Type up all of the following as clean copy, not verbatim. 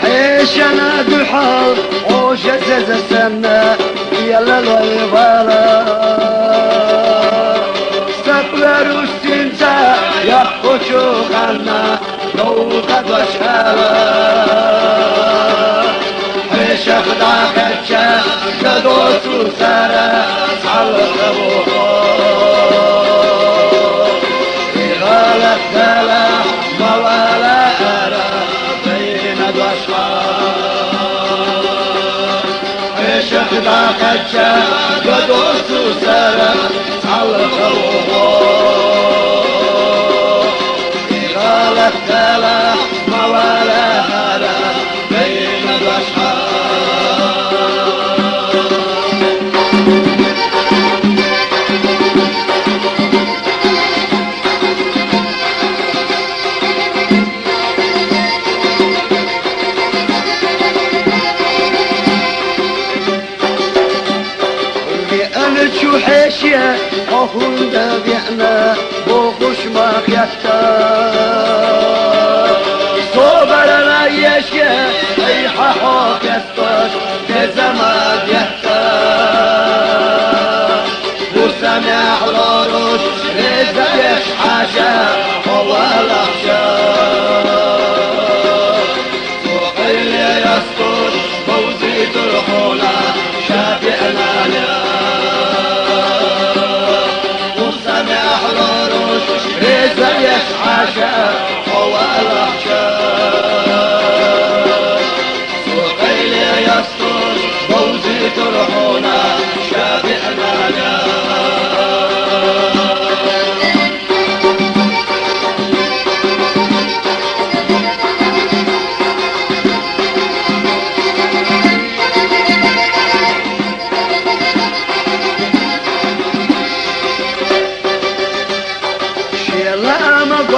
حيشنا دحال وجزز السنة يلا الويبالا سقلر استنزا يحكوشو خلنا لو قد وشالا حيشخ داخلشا كدوسو سارا صلقبوها غالت دلا موالا أرى بين الأشخاص عشق داخلشا قدوسو سارا صلقبوها غالت دلا موالا أرى بين الأشخاص شو حاشية أخون دابعنا بوخش ما خياتا صوبرنا يشيا أيحا حوك يستاش تزما ديحتا وسمع لروش رزا يشحاشا هو الأخشا وقيل يسكت فوزي ترحونا شافعنا لنا رزا يشحاشا هو الأحشاء سوقيل يسطر فوزي ترحونا شافعنا لا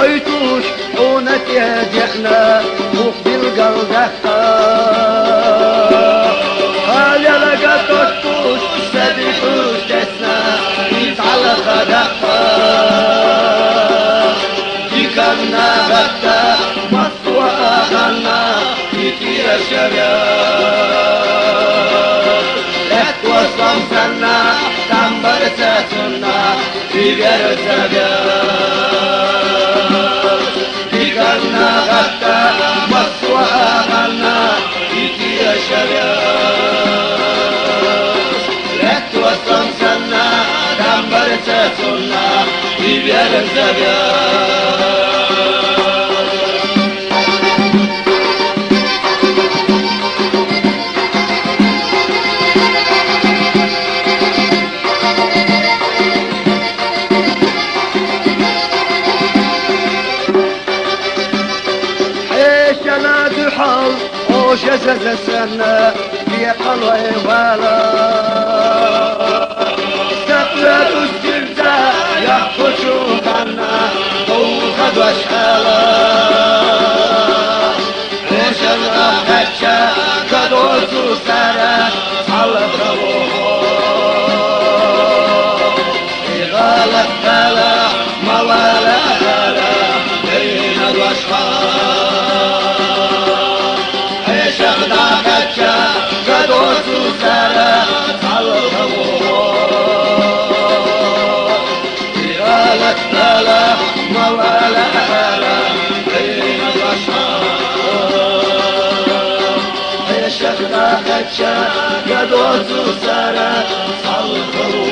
قيتوش حونك يا جحنا وفي القلدها قال يا لقطوش سديحوش تسنا يتعلق خدها يكرنا غدا مصوى خلنا يطير الشباب لك وصم سنة تنبر ساتنا في غير الزباب كنا غدا مصوى غنا يتي الشباب لك وصم سنة دمبر ساتنا في بير الزباب وجزز السنة في قلوي والا سقلت السلسة يحفشو خلنا وخد وشحالا عشان أخدشا كدوسو سارا صلت روحو غالت بلا موالا هلا بين الوشحال كدوسو سارا صلقبوها غالت بلا موالا هلا بين الأشخاص عشق داخلشا كدوسو سارا صلقبوها